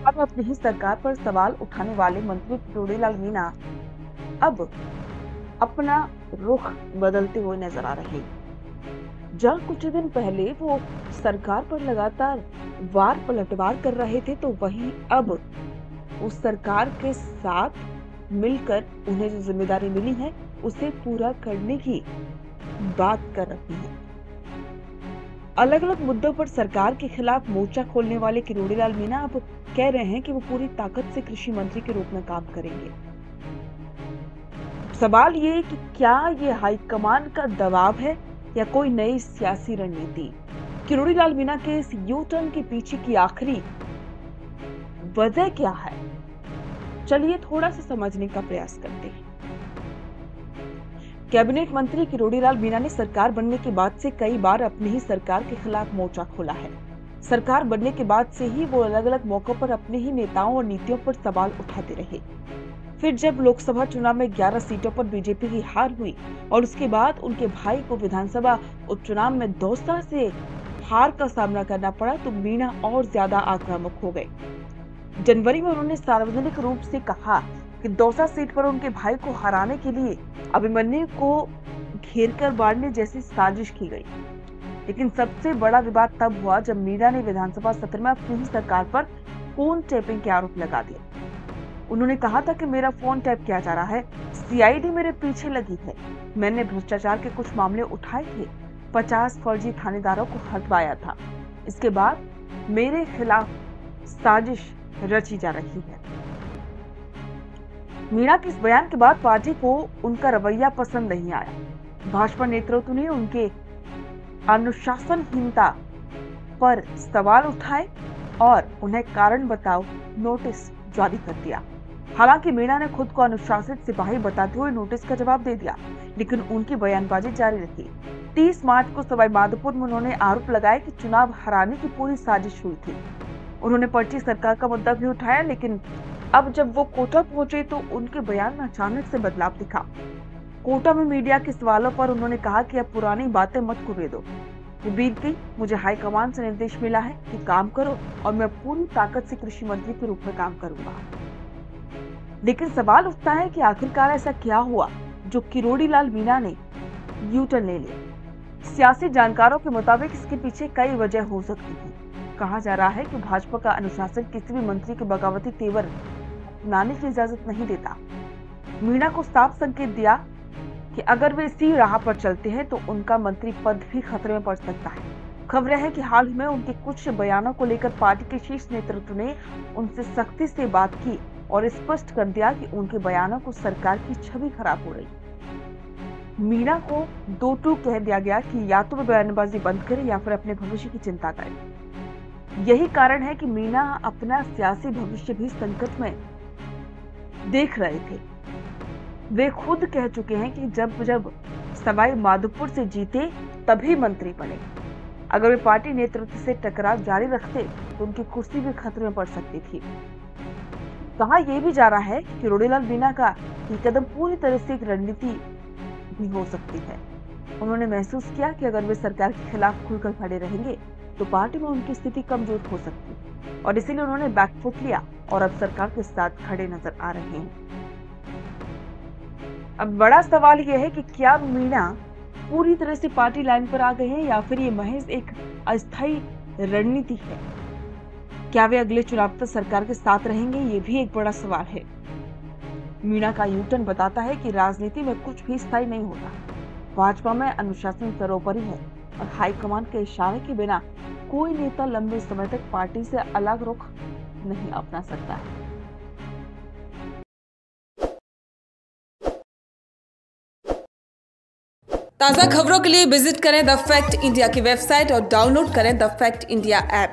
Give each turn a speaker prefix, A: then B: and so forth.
A: अब अपनी ही सरकार पर सवाल उठाने वाले मंत्री किरोड़ीलाल मीणा अब अपना रुख बदलते हुए नजर आ रहे हैं। जहां कुछ दिन पहले वो सरकार पर लगातार वार पलटवार कर रहे थे, तो वहीं अब उस सरकार के साथ मिलकर उन्हें जो जिम्मेदारी मिली है उसे पूरा करने की बात कर रही हैं। अलग अलग मुद्दों पर सरकार के खिलाफ मोर्चा खोलने वाले किरोड़ीलाल मीणा अब कह रहे हैं कि वो पूरी ताकत से कृषि मंत्री के रूप में काम करेंगे। सवाल ये है कि क्या ये हाईकमान का दबाव है या कोई नई सियासी रणनीति। किरोड़ीलाल मीणा के इस यू टर्न के पीछे की आखिरी वजह क्या है, चलिए थोड़ा सा समझने का प्रयास करते हैं। कैबिनेट मंत्री किरोड़ीलाल मीणा ने सरकार बनने के बाद से कई बार अपनी ही सरकार के खिलाफ मोर्चा खोला है। सरकार बनने के बाद से ही वो अलग अलग मौकों पर अपने ही नेताओं और नीतियों पर सवाल उठाते रहे। फिर जब लोकसभा चुनाव में 11 सीटों पर बीजेपी की हार हुई और उसके बाद उनके भाई को विधानसभा उपचुनाव में दौसा से हार का सामना करना पड़ा, तो मीणा और ज्यादा आक्रामक हो गए। जनवरी में उन्होंने सार्वजनिक रूप से कहा कि दौसा सीट पर उनके भाई को हराने के लिए अभिमन्यु को घेरकर मारने जैसी साजिश की गई। लेकिन सबसे बड़ा विवाद तब हुआ जब मीणा ने विधानसभा सत्र में अपनी ही सरकार पर फोन टैपिंग के आरोप लगा दिए। उन्होंने कहा था कि मेरा फोन टैप किया जा रहा है, सीआईडी मेरे पीछे लगी है, मैंने भ्रष्टाचार के कुछ मामले उठाए थे, 50 फर्जी थानेदारों को हटवाया था, इसके बाद मेरे खिलाफ साजिश रची जा रही है। मीणा के इस बयान के बाद पार्टी को उनका रवैया पसंद नहीं आया। भाजपा नेतृत्व ने उनके अनुशासनहीनता पर सवाल उठाए और उन्हें कारण बताओ नोटिस जारी कर दिया। हालांकि मीणा ने खुद को अनुशासित सिपाही बताते हुए नोटिस का जवाब दे दिया, लेकिन उनकी बयानबाजी जारी रही। 30 मार्च को सवाईमाधोपुर में उन्होंने आरोप लगाया कि चुनाव हराने की पूरी साजिश हुई थी। उन्होंने पर्ची सरकार का मुद्दा भी उठाया, लेकिन अब जब वो कोटा पहुंचे तो उनके बयान में अचानक से बदलाव दिखा। कोटा में मीडिया के सवालों पर उन्होंने कहा कि अब पुरानी बातें मत कुरे दो, वो बीत गई, मुझे हाईकमान से निर्देश मिला है कि काम करो और मैं पूरी ताकत से कृषि मंत्री के रूप में काम करूंगा। लेकिन सवाल उठता है कि आखिरकार ऐसा क्या हुआ जो किरोड़ीलाल मीणा ने यू टर्न ले लिया। सियासी जानकारों के मुताबिक इसके पीछे कई वजह हो सकती है। कहा जा रहा है कि भाजपा का अनुशासन किसी भी मंत्री के बगावती तेवर अपनाने की इजाजत नहीं देता। मीणा को साफ संकेत दिया कि अगर वे इसी राह पर चलते हैं तो उनका मंत्री पद भी खतरे में पड़ सकता है। खबरें हैं कि हाल ही में उनके कुछ बयानों को लेकर पार्टी के शीर्ष नेतृत्व ने उनसे सख्ती से बात की और स्पष्ट कर दिया कि उनके बयानों को सरकार की छवि खराब हो रही। मीणा को 2-2 कह दिया गया कि या तो वे बयानबाजी बंद करें या फिर अपने भविष्य की चिंता करें। यही कारण है कि मीणा अपना सियासी भविष्य भी संकट में देख रहे थे। वे खुद कह चुके हैं कि जब सवाईमाधोपुर से जीते तभी मंत्री बने। अगर वे पार्टी नेतृत्व से टकराव जारी रखते तो उनकी कुर्सी भी खतरे में पड़ सकती थी। कहा यह भी जा रहा है कि किरोड़ीलाल मीणा का ये कदम पूरी तरह से एक रणनीति भी हो सकती है। उन्होंने महसूस किया कि अगर वे सरकार के खिलाफ खुलकर खड़े रहेंगे तो पार्टी में उनकी स्थिति कमजोर हो सकती है और इसीलिए उन्होंने बैकफुट लिया और अब सरकार के साथ खड़े नजर आ रहे हैं। अब बड़ा सवाल यह है कि क्या मीणा पूरी तरह से पार्टी लाइन पर आ गए हैं या फिर ये महज एक अस्थायी रणनीति है। क्या वे अगले चुनाव तक सरकार के साथ रहेंगे, ये भी एक बड़ा सवाल है। मीणा का यू टर्न बताता है कि राजनीति में कुछ भी स्थायी नहीं होता। भाजपा में अनुशासन सर्वोपरि है और हाईकमान के इशारे के बिना कोई नेता लंबे समय तक पार्टी से अलग रुख नहीं अपना सकता है।
B: ताज़ा खबरों के लिए विजिट करें द फैक्ट इंडिया की वेबसाइट और डाउनलोड करें द फैक्ट इंडिया ऐप।